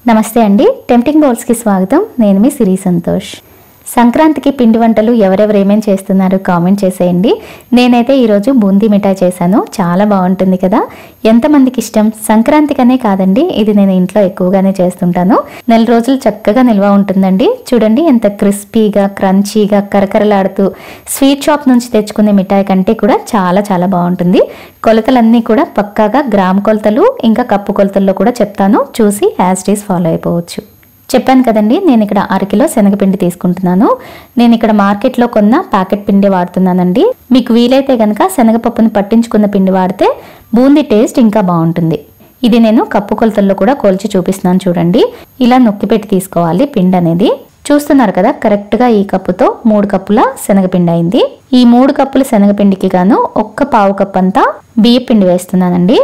నమస్తే అండి tempting bowls కి స్వాగతం నేను మీ సిరి సంతోష్ సంక్రాంతికి పిండి వంటలు ఎవరెవరు ఏమేం చేస్తున్నారు కామెంట్ చేసేయండి నేనైతే ఈ రోజు బూందీ మిఠాయి చేశాను చాలా బాగుంటుంది కదా ఎంతమందికి ఇష్టం సంక్రాంతికనే కాదండి ఇది నేను ఇంట్లో ఎక్కువగానే చేస్తుంటాను నెల రోజులు చక్కగా నిల్వ ఉంటుందండి చూడండి ఎంత క్రిస్పీగా క్రంచీగా కరకరలాడుతూ స్వీట్ షాప్ నుంచి తెచ్చుకునే మిఠాయి కంటే కూడా చాలా చాలా బాగుంటుంది కొలతలన్నీ కూడా పక్కాగా గ్రామ్ కొలతలు ఇంకా కప్పు కొలతల్లో కూడా చెప్తాను చూసి యాజ్ ఇట్ ఈస్ ఫాలో అయిపోవచ్చు చెప్పాను కదండి నేను ఇక్కడ 1/2 కిలో శనగపిండి తీసుకుంటున్నాను నేను ఇక్కడ మార్కెట్లో కొన్న ప్యాకెట్ పిండి వాడుతున్నానండి మీకు వీలైతే గనక శనగపప్పుని పట్టించుకున్న పిండి వాడితే బూందీ టేస్ట్ ఇంకా బాగుంటుంది ఇది నేను కప్పు కొలతల్లో కూడా కొలిచి చూపిస్తున్నాను చూడండి ఇలా నొక్కి పెట్టి తీసుకోవాలి పిండి అనేది చూస్తున్నారు కదా కరెక్ట్ గా ఈ కప్పుతో 3 కప్పుల శనగపిండి అయింది ఈ 3 కప్పుల శనగపిండికి గాను 1/4 కప్ అంతా బియ్యపిండి వేస్తున్నానండి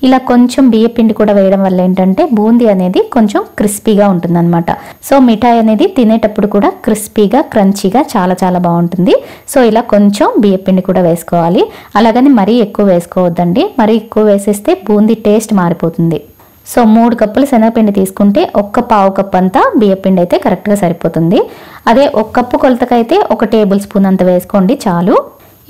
ఇలా కొంచెం బియ్యపిండి కూడా వేయడం వల్ల ఏంటంటే బూందీ అనేది కొంచెం క్రిస్పీగా ఉంటుందన్నమాట సో మిఠాయి అనేది తినేటప్పుడు కూడా క్రిస్పీగా క్రంచీగా చాలా చాలా బాగుంటుంది సో ఇలా కొంచెం బియ్యపిండి కూడా వేసుకోవాలి అలాగని మరీ ఎక్కువ వేసుకోవద్దండి మరీ ఎక్కువ వేసేస్తే బూందీ టేస్ట్ మారిపోతుంది సో 3 కప్పుల శనగపిండి తీసుకుంటే 1/4 కప్ అంతా బియ్యపిండి అయితే కరెక్ట్గా సరిపోతుంది అదే 1 కప్పు కొలతకైతే 1 టేబుల్ స్పూన్ అంత వేసుకోండి చాలు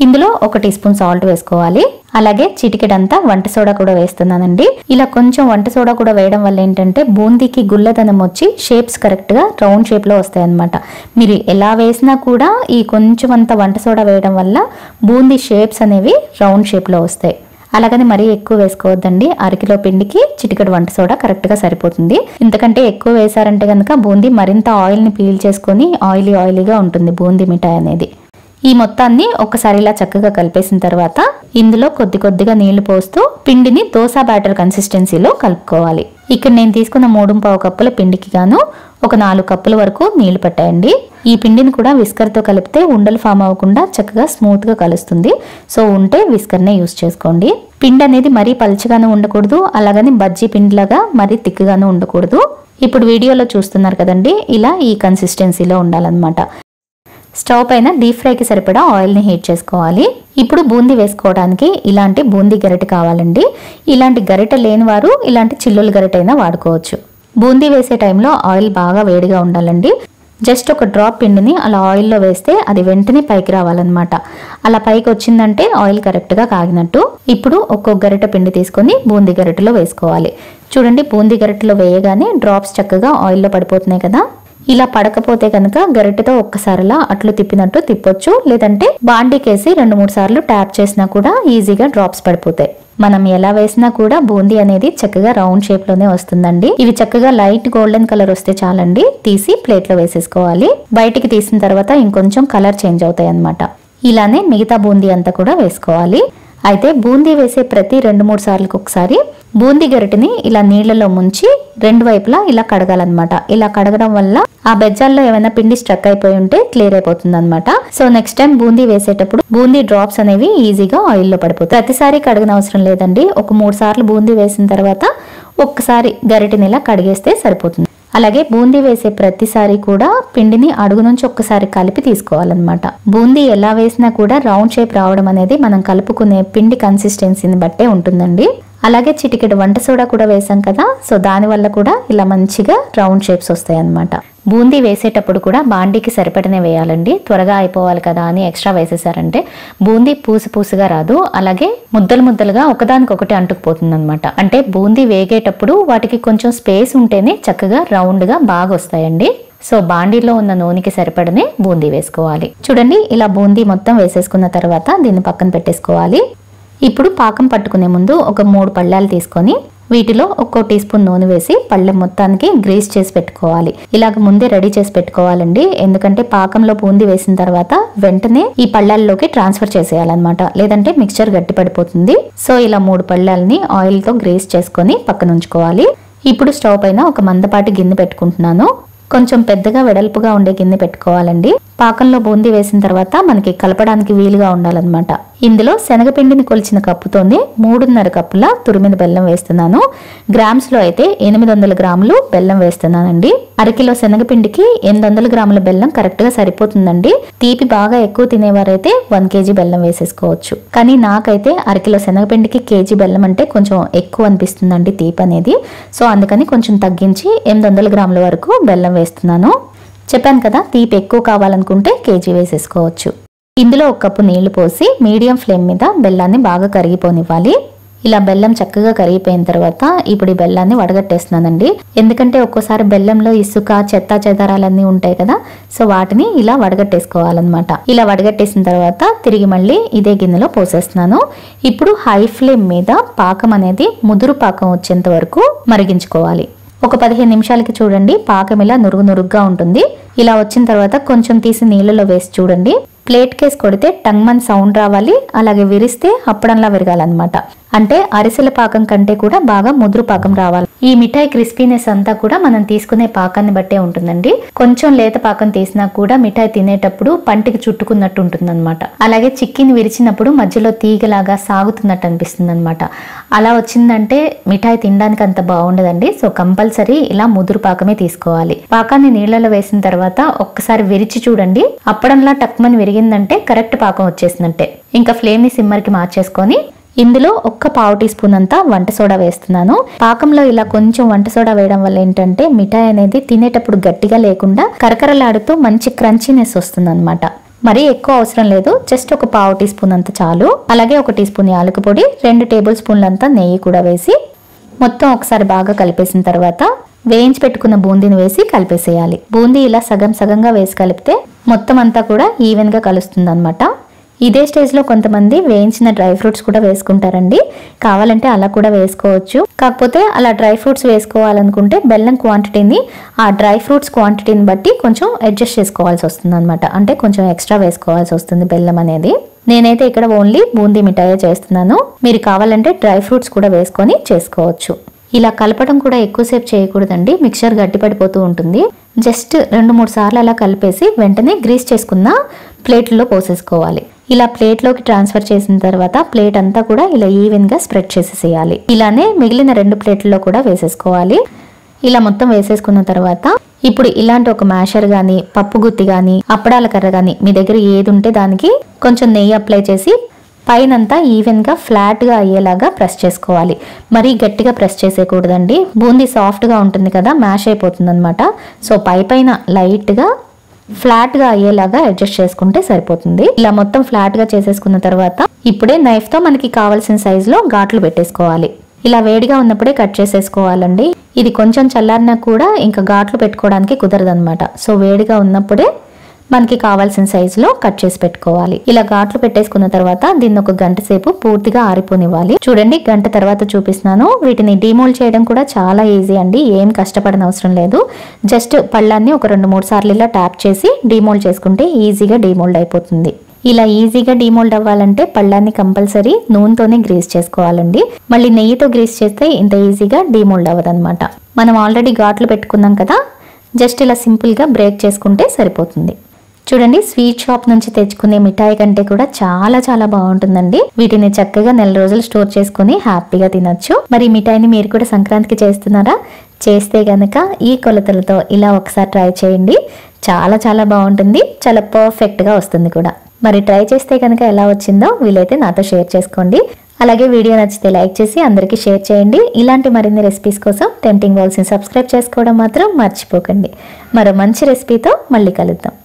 ఇందులో 1 టీ స్పూన్ సాల్ట్ వేసుకోవాలి అలాగే చిటికెడంతా వంట సోడా కూడా వేస్తున్నానండి ఇలా కొంచెం వంట సోడా కూడా వేయడం వల్ల ఏంటంటే బూందీకి గుల్లదనం వచ్చి షేప్స్ కరెక్ట్ గా రౌండ్ షేప్ లో వస్తాయి అన్నమాట మీరు ఎలా వేసినా కూడా ఈ కొంచెం అంత వంట సోడా వేయడం వల్ల బూందీ షేప్స్ అనేవి రౌండ్ షేప్ లో వస్తాయి అలాగని మరీ ఎక్కువ వేసుకోవద్దండి 1/2 కిలో పిండికి చిటికెడు వంట సోడా కరెక్ట్ గా సరిపోతుంది ఇంతకంటే ఎక్కువ వేసారంటే గనక బూందీ మరింత ఆయిల్ ని పీల్ చేసుకొని ఆయిలీగా ఉంటుంది బూందీ మిఠాయి అనేది ఈ మొత్తాన్ని ఒకసారి ఇలా చక్కగా కలిపేసిన తర్వాత ఇందులో కొద్దిగా నీళ్లు పోస్తూ పిండిని దోస బ్యాటర్ కన్సిస్టెన్సీలో కలుపుకోవాలి ఇక్కడ నేను తీసుకున్న 3/4 కప్పుల పిండికి గాను ఒక 4 కప్పుల వరకు నీళ్లు పట్టాయండి ఈ పిండిని కూడా విస్కర్ తో కలిపితే ఉండలు ఫామ్ అవ్వకుండా చక్కగా స్మూత్ గా కలుస్తుంది సో ఉంటే విస్కర్ నే యూస్ చేసుకోండి పిండి అనేది మరీ పలుచగాను ఉండకూడదు అలాగని బజ్జీ పిండిలాగా మరీ తిక్కుగాను ఉండకూడదు ఇప్పుడు వీడియోలో చూస్తున్నారు కదండి ఇలా ఈ కన్సిస్టెన్సీలో ఉండాలన్నమాట స్టవ్ పైన డీప్ ఫ్రైకి సరిపడా ఆయిల్ ని హీట్ చేసుకోవాలి ఇప్పుడు బూందీ వేసుకోవడానికి ఇలాంటి బూందీ గరిటె కావాలండి ఇలాంటి గరిటె లేని వారు ఇలాంటి చిల్లుల గరిటె అయినా వాడుకోవచ్చు బూందీ వేసే టైంలో ఆయిల్ బాగా వేడిగా ఉండాలండి జస్ట్ ఒక డ్రాప్ పిండిని అలా ఆయిల్లో వేస్తే అది వెంటనే పైకి రావాలన్నమాట అలా పైకి వచ్చిందంటే ఆయిల్ కరెక్ట్ గా కాగినట్టు ఇప్పుడు ఒక్కొక్క గరిటె పిండి తీసుకొని బూందీ గరిటెలో వేసుకోవాలి చూడండి బూందీ గరిటెలో వేయగానే డ్రాప్స్ చక్కగా ఆయిల్లో పడిపోతున్నాయి కదా ఇలా పడకపోతే కనుక గరిటెతో ఒక్కసారిలా అట్లు తిప్పినట్టు తిప్పొచ్చు లేదంటే బాండీకేసి 2-3 సార్లు ట్యాప్ చేసినా కూడా ఈజీగా డ్రాప్స్ పడిపోతాయి మనం ఎలా వేసినా కూడా బూందీ అనేది చక్కగా రౌండ్ షేప్ లోనే వస్తుందండి ఇవి చక్కగా లైట్ గోల్డెన్ కలర్ వస్తే చాలండి తీసి ప్లేట్ లో వేసేసుకోవాలి బయటికి తీసిన తర్వాత ఇంకొంచెం కలర్ చేంజ్ అవుతాయి అన్నమాట ఇలానే మిగతా బూందీ అంతా కూడా వేసుకోవాలి అయితే బూందీ వేసే ప్రతి 2-3 సార్లకు ఒకసారి బూందీ గరిటెని ఇలా నీళ్లలో ముంచి 2 వైపులా ఇలా కడగాలన్నమాట ఇలా కడగడం వల్ల ఆ బెజ్జాల్లో ఏమైనా పిండి స్ట్రక్ అయిపోయి ఉంటే క్లియర్ అయిపోతుంది అనమాట సో నెక్స్ట్ టైం బూందీ వేసేటప్పుడు బూందీ డ్రాప్స్ అనేవి ఈజీగా ఆయిల్లో పడిపోతాయి ప్రతిసారి కడగన అవసరం లేదండి ఒక 3 సార్లు బూందీ వేసిన తర్వాత ఒక్కసారి గరిటెని ఇలా కడిగేస్తే సరిపోతుంది అలాగే బూందీ వేసే ప్రతిసారి కూడా పిండిని అడుగు నుంచి ఒక్కసారి కలిపి తీసుకోవాలన్నమాట బూందీ ఎలా వేసినా కూడా రౌండ్ షేప్ రావడం అనేది మనం కలుపుకునే పిండి కన్సిస్టెన్సీని బట్టే ఉంటుందండి అలాగే చిటికెడు వంట సోడా కూడా వేసాం కదా సో దాని వల్ల కూడా ఇలా మంచిగా రౌండ్ షేప్స్ వస్తాయి అన్నమాట బూందీ వేసేటప్పుడు కూడా బాండీకి సరిపడనే వేయాలండి త్వరగా అయిపోవాలి కదా అని ఎక్స్ట్రా వేసేసారంటే బూందీ పూసుగా రాదు అలాగే ముద్దలుగా ఒకదానికొకటి అంటుకుపోతుంది అనమాట అంటే బూందీ వేగేటప్పుడు వాటికి కొంచెం స్పేస్ ఉంటేనే చక్కగా రౌండ్ గా బాగా వస్తాయండి సో బాండీలో ఉన్న నూనెకి సరిపడనే బూందీ వేసుకోవాలి చూడండి ఇలా బూందీ మొత్తం వేసేసుకున్న తర్వాత దీన్ని పక్కన పెట్టేసుకోవాలి ఇప్పుడు పాకం పట్టుకునే ముందు ఒక 3 పళ్ళాలు తీసుకొని వీటిలో 1 టీ స్పూన్ నూనె వేసి పళ్ళెం మొత్తానికి గ్రీస్ చేసి పెట్టుకోవాలి ఇలాగ ముందే రెడీ చేసి పెట్టుకోవాలండి ఎందుకంటే పాకంలో బూందీ వేసిన తర్వాత వెంటనే ఈ పళ్ళాల్లోకి ట్రాన్స్ఫర్ చేసేయాలన్నమాట లేదంటే మిక్చర్ గట్టి పడిపోతుంది సో ఇలా 3 పళ్ళాలని ఆయిల్ తో గ్రీస్ చేసుకొని పక్కన ఉంచుకోవాలి ఇప్పుడు స్టవ్ పైన ఒక మందపాటి గిన్నె పెట్టుకుంటున్నాను కొంచెం పెద్దగా వెడల్పుగా ఉండే గిన్నె పెట్టుకోవాలండి పాకంలో బూందీ వేసిన తర్వాత మనకి కలపడానికి వీలుగా ఉండాలన్నమాట ఇందులో శనగపిండిని కొలిచిన కప్పుతోనే 3.5 కప్పుల తురిమిన బెల్లం వేస్తున్నాను. గ్రామ్స్ లో అయితే 800 గ్రాములు బెల్లం వేస్తున్నానండి. అరకిలో శనగపిండికి 800 గ్రాముల బెల్లం కరెక్ట్ గా సరిపోతుందండి. తీపి బాగా ఎక్కువ తినేవారైతే 1 కేజీ బెల్లం వేసేసుకోవచ్చు. కానీ నాకైతే అరకిలో శనగపిండికి కేజీ బెల్లం అంటే కొంచెం ఎక్కువ అనిపిస్తుందండి తీపి అనేది. సో అందుకని కొంచెం తగ్గించి 800 గ్రాముల వరకు బెల్లం వేస్తున్నాను. చెప్పాను కదా, తీపి ఎక్కువ కావాలనుకుంటే కేజీ వేసేసుకోవచ్చు. ఇందులో 1 కప్పు నీళ్లు పోసి మీడియం ఫ్లేమ్ మీద బెల్లాన్ని బాగా కరిగిపోనివ్వాలి. ఇలా బెల్లం చక్కగా కరిగిపోయిన తర్వాత ఇప్పుడు ఈ బెల్లాన్ని వడగట్టేస్తున్నానండి. ఎందుకంటే ఒక్కోసారి బెల్లంలో ఇసుక, చెత్త చెదారాలన్నీ ఉంటాయి కదా, సో వాటిని ఇలా వడగట్టేసుకోవాలన్నమాట. ఇలా వడగట్టేసిన తర్వాత తిరిగి మళ్ళీ ఇదే గిన్నెలో పోసేస్తున్నాను. ఇప్పుడు హై ఫ్లేమ్ మీద పాకం అనేది ముదురు పాకం వచ్చేంత వరకు మరిగించుకోవాలి. ఒక 15 నిమిషాలకి చూడండి పాకం ఇలా నురుగుగా ఉంటుంది. ఇలా వచ్చిన తర్వాత కొంచెం తీసి నీళ్ళలో వేసి చూడండి. ప్లేట్ కేసి కొడితే టంగ్మన్ సౌండ్ రావాలి, అలాగే విరిస్తే అప్పడంలా విరగాలన్నమాట. అంటే అరిసెల పాకం కంటే కూడా బాగా ముదురు పాకం రావాలి. ఈ మిఠాయి క్రిస్పీనెస్ అంతా కూడా మనం తీసుకునే పాకాన్ని బట్టే ఉంటుందండి. కొంచెం లేత పాకం తీసినా కూడా మిఠాయి తినేటప్పుడు పంటికి చుట్టుకున్నట్టు ఉంటుందన్నమాట. అలాగే చిక్కిని విరిచినప్పుడు మధ్యలో తీగలాగా సాగుతున్నట్టు అనిపిస్తుంది అనమాట. అలా వచ్చిందంటే మిఠాయి తినడానికి అంత బాగుండదండి. సో కంపల్సరీ ఇలా ముదురు పాకమే తీసుకోవాలి. పాకాన్ని నీళ్లలో వేసిన తర్వాత ఒక్కసారి విరిచి చూడండి. అప్పడంలా టక్మని విరిగిందంటే కరెక్ట్ పాకం వచ్చేసినట్టే. ఇంకా ఫ్లేమ్ ని సిమ్మర్ కి మార్చేసుకొని ఇందులో 1 పావు టీ స్పూన్ అంతా వంట సోడా వేస్తున్నాను. పాకంలో ఇలా కొంచెం వంట సోడా వేయడం వల్ల ఏంటంటే మిఠాయి అనేది తినేటప్పుడు గట్టిగా లేకుండా కరకరలాడుతూ మంచి క్రంచీనెస్ వస్తుంది అనమాట. మరీ ఎక్కువ అవసరం లేదు, జస్ట్ 1 పావు టీ స్పూన్ అంత చాలు. అలాగే 1 టీ స్పూన్ యాలక పొడి, 2 టేబుల్ స్పూన్లంతా నెయ్యి కూడా వేసి మొత్తం ఒకసారి బాగా కలిపేసిన తర్వాత వేయించి పెట్టుకున్న బూందీని వేసి కలిపేసేయాలి. బూందీ ఇలా సగం సగంగా వేసి కలిపితే మొత్తం అంతా కూడా ఈవెన్ గా కలుస్తుంది అనమాట. ఇదే స్టేజ్ లో కొంతమంది వేయించిన డ్రై ఫ్రూట్స్ కూడా వేసుకుంటారండి. కావాలంటే అలా కూడా వేసుకోవచ్చు. కాకపోతే అలా డ్రై ఫ్రూట్స్ వేసుకోవాలనుకుంటే బెల్లం క్వాంటిటీని ఆ డ్రై ఫ్రూట్స్ క్వాంటిటీని బట్టి కొంచెం అడ్జస్ట్ చేసుకోవాల్సి వస్తుంది అనమాట. అంటే కొంచెం ఎక్స్ట్రా వేసుకోవాల్సి వస్తుంది బెల్లం అనేది. నేనైతే ఇక్కడ ఓన్లీ బూందీ మిఠాయి చేస్తున్నాను. మీరు కావాలంటే డ్రై ఫ్రూట్స్ కూడా వేసుకొని చేసుకోవచ్చు. ఇలా కలపడం కూడా ఎక్కువసేపు చేయకూడదండి, మిక్చర్ గట్టిపడిపోతూ ఉంటుంది. జస్ట్ 2-3 సార్లు అలా కలిపేసి వెంటనే గ్రీస్ చేసుకున్న ప్లేట్లో పోసేసుకోవాలి. ఇలా ప్లేట్లోకి ట్రాన్స్ఫర్ చేసిన తర్వాత ప్లేట్ అంతా కూడా ఇలా ఈవెన్ గా స్ప్రెడ్ చేసేసేయాలి. ఇలానే మిగిలిన 2 ప్లేట్లలో కూడా వేసేసుకోవాలి. ఇలా మొత్తం వేసేసుకున్న తర్వాత ఇప్పుడు ఇలాంటి ఒక మ్యాషర్ గానీ, పప్పు గుత్తి గానీ, అప్పడాల కర్ర గానీ మీ దగ్గర ఏది ఉంటే దానికి కొంచెం నెయ్యి అప్లై చేసి పైనంతా ఈవెన్ గా ఫ్లాట్ గా అయ్యేలాగా ప్రెస్ చేసుకోవాలి. మరీ గట్టిగా ప్రెస్ చేసేయకూడదండి, బూందీ సాఫ్ట్ గా ఉంటుంది కదా, మ్యాష్ అయిపోతుంది అనమాట. సో పైన లైట్ గా ఫ్లాట్ గా అయ్యేలాగా అడ్జస్ట్ చేసుకుంటే సరిపోతుంది. ఇలా మొత్తం ఫ్లాట్ గా చేసేసుకున్న తర్వాత ఇప్పుడే నైఫ్ తో మనకి కావాల్సిన సైజ్ లో ఘాట్లు పెట్టేసుకోవాలి. ఇలా వేడిగా ఉన్నప్పుడే కట్ చేసేసుకోవాలండి. ఇది కొంచెం చల్లారినా కూడా ఇంకా ఘాట్లు పెట్టుకోవడానికి కుదరదనమాట. సో వేడిగా ఉన్నప్పుడే మనకి కావాల్సిన సైజులో కట్ చేసి పెట్టుకోవాలి. ఇలా ఘాట్లు పెట్టేసుకున్న తర్వాత దీన్ని 1 గంట సేపు పూర్తిగా ఆరిపోనివ్వాలి. చూడండి, గంట తర్వాత చూపిస్తున్నాను. వీటిని డీమోల్డ్ చేయడం కూడా చాలా ఈజీ అండి, ఏం కష్టపడని అవసరం లేదు. జస్ట్ పళ్ళాన్ని ఒక 2-3 సార్లు ఇలా ట్యాప్ చేసి డీమోల్డ్ చేసుకుంటే ఈజీగా డీమోల్డ్ అయిపోతుంది. ఇలా ఈజీగా డీమోల్డ్ అవ్వాలంటే పళ్ళాన్ని కంపల్సరీ నూనెతోనే గ్రీస్ చేసుకోవాలండి. మళ్ళీ నెయ్యితో గ్రీస్ చేస్తే ఇంత ఈజీగా డీమోల్డ్ అవ్వదన్నమాట. మనం ఆల్రెడీ ఘాట్లు పెట్టుకున్నాం కదా, జస్ట్ ఇలా సింపుల్ గా బ్రేక్ చేసుకుంటే సరిపోతుంది. చూడండి, స్వీట్ షాప్ నుంచి తెచ్చుకునే మిఠాయి కంటే కూడా చాలా చాలా బాగుంటుందండి. వీటిని చక్కగా నెల రోజులు స్టోర్ చేసుకుని హ్యాపీగా తినొచ్చు. మరి మిఠాయిని మీరు కూడా సంక్రాంతికి చేస్తున్నారా? చేస్తే గనక ఈ కొలతలతో ఇలా ఒకసారి ట్రై చేయండి. చాలా చాలా బాగుంటుంది, చాలా పర్ఫెక్ట్ గా వస్తుంది కూడా. మరి ట్రై చేస్తే కనుక ఎలా వచ్చిందో వీలైతే నాతో షేర్ చేసుకోండి. అలాగే వీడియో నచ్చితే లైక్ చేసి అందరికీ షేర్ చేయండి. ఇలాంటి మరిన్ని రెసిపీస్ కోసం టెంప్టింగ్ బాల్స్ ని సబ్స్క్రైబ్ చేసుకోవడం మాత్రం మర్చిపోకండి. మరో మంచి రెసిపీతో మళ్ళీ కలుద్దాం.